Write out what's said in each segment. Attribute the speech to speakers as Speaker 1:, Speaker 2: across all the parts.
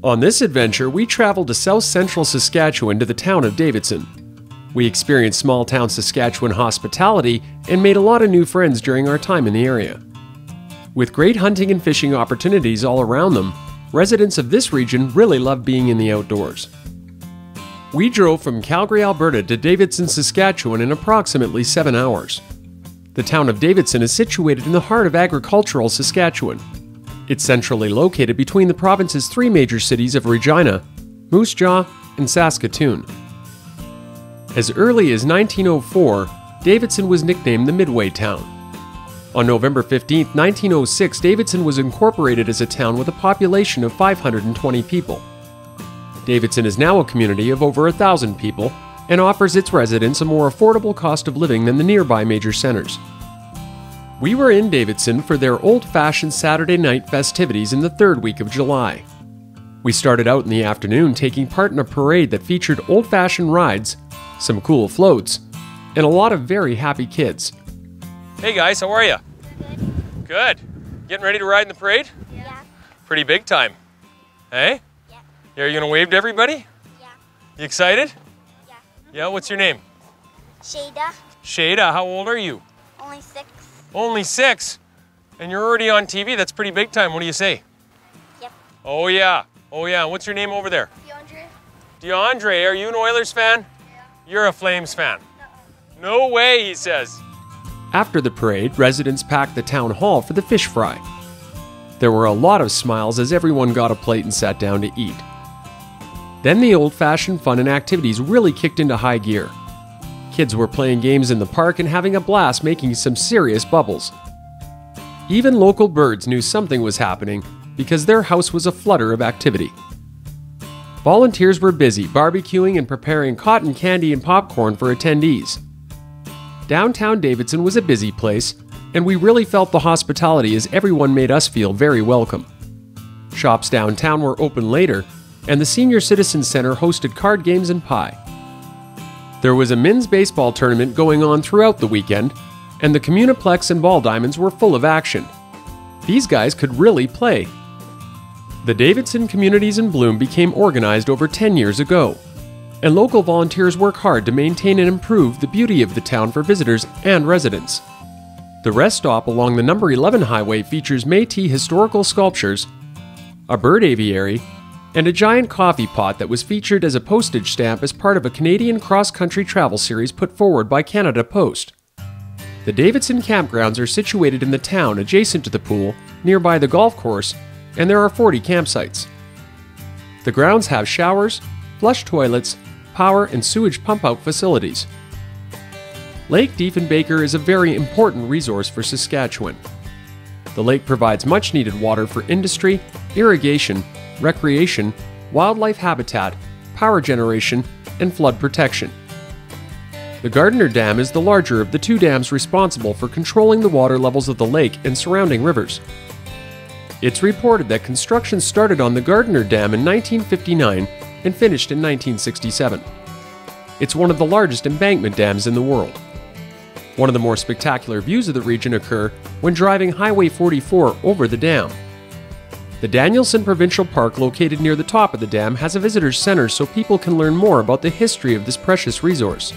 Speaker 1: On this adventure, we traveled to south central Saskatchewan to the town of Davidson. We experienced small town Saskatchewan hospitality and made a lot of new friends during our time in the area. With great hunting and fishing opportunities all around them, residents of this region really love being in the outdoors. We drove from Calgary, Alberta to Davidson, Saskatchewan in approximately 7 hours. The town of Davidson is situated in the heart of agricultural Saskatchewan. It's centrally located between the province's 3 major cities of Regina, Moose Jaw, and Saskatoon. As early as 1904, Davidson was nicknamed the Midway Town. On November 15, 1906, Davidson was incorporated as a town with a population of 520 people. Davidson is now a community of over 1,000 people and offers its residents a more affordable cost of living than the nearby major centers. We were in Davidson for their old-fashioned Saturday night festivities in the 3rd week of July. We started out in the afternoon taking part in a parade that featured old-fashioned rides, some cool floats, and a lot of very happy kids. Hey guys, how are you? Good. Good. Getting ready to ride in the parade?
Speaker 2: Yeah.
Speaker 1: Pretty big time. Hey?
Speaker 2: Yeah.
Speaker 1: Are you gonna wave to everybody?
Speaker 2: Yeah.
Speaker 1: You excited?
Speaker 2: Yeah.
Speaker 1: Yeah, what's your name?
Speaker 2: Shada.
Speaker 1: Shada, how old are you?
Speaker 2: Only 6.
Speaker 1: Only 6? And you're already on TV, that's pretty big time. What do you say?
Speaker 2: Yep.
Speaker 1: Oh yeah, oh yeah. What's your name over there?
Speaker 2: DeAndre.
Speaker 1: DeAndre, are you an Oilers fan?
Speaker 2: Yeah.
Speaker 1: You're a Flames fan. No way, he says. After the parade, residents packed the town hall for the fish fry. There were a lot of smiles as everyone got a plate and sat down to eat. Then the old-fashioned fun and activities really kicked into high gear. Kids were playing games in the park and having a blast making some serious bubbles. Even local birds knew something was happening because their house was a flutter of activity. Volunteers were busy barbecuing and preparing cotton candy and popcorn for attendees. Downtown Davidson was a busy place, and we really felt the hospitality as everyone made us feel very welcome. Shops downtown were open later, and the Senior Citizen Center hosted card games and pie. There was a men's baseball tournament going on throughout the weekend, and the Communiplex and Ball Diamonds were full of action. These guys could really play. The Davidson Communities in Bloom became organized over 10 years ago, and local volunteers work hard to maintain and improve the beauty of the town for visitors and residents. The rest stop along the number 11 highway features Métis historical sculptures, a bird aviary, and a giant coffee pot that was featured as a postage stamp as part of a Canadian cross-country travel series put forward by Canada Post. The Davidson campgrounds are situated in the town adjacent to the pool, nearby the golf course, and there are 40 campsites. The grounds have showers, flush toilets, power and sewage pump-out facilities. Lake Diefenbaker is a very important resource for Saskatchewan. The lake provides much-needed water for industry, irrigation, recreation, wildlife habitat, power generation, and flood protection. The Gardiner Dam is the larger of the 2 dams responsible for controlling the water levels of the lake and surrounding rivers. It's reported that construction started on the Gardiner Dam in 1959 and finished in 1967. It's one of the largest embankment dams in the world. One of the more spectacular views of the region occur when driving Highway 44 over the dam. The Danielson Provincial Park, located near the top of the dam, has a visitor's center so people can learn more about the history of this precious resource.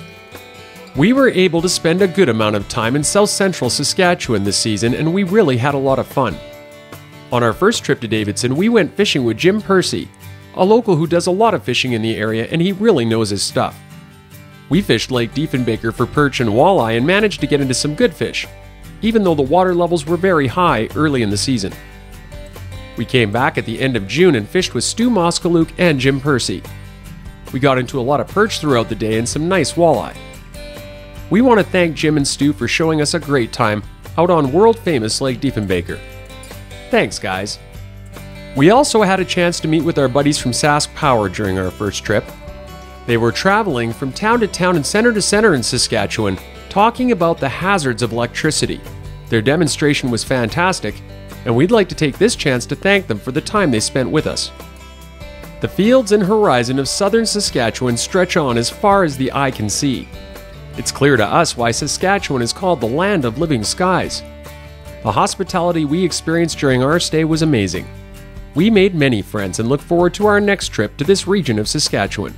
Speaker 1: We were able to spend a good amount of time in south central Saskatchewan this season, and we really had a lot of fun. On our first trip to Davidson, we went fishing with Jim Percy, a local who does a lot of fishing in the area, and he really knows his stuff. We fished Lake Diefenbaker for perch and walleye and managed to get into some good fish, even though the water levels were very high early in the season. We came back at the end of June and fished with Stu Moskaluk and Jim Percy. We got into a lot of perch throughout the day and some nice walleye. We want to thank Jim and Stu for showing us a great time out on world-famous Lake Diefenbaker. Thanks, guys. We also had a chance to meet with our buddies from Sask Power during our first trip. They were traveling from town to town and center to center in Saskatchewan, talking about the hazards of electricity. Their demonstration was fantastic, and we'd like to take this chance to thank them for the time they spent with us. The fields and horizon of southern Saskatchewan stretch on as far as the eye can see. It's clear to us why Saskatchewan is called the land of living skies. The hospitality we experienced during our stay was amazing. We made many friends and look forward to our next trip to this region of Saskatchewan.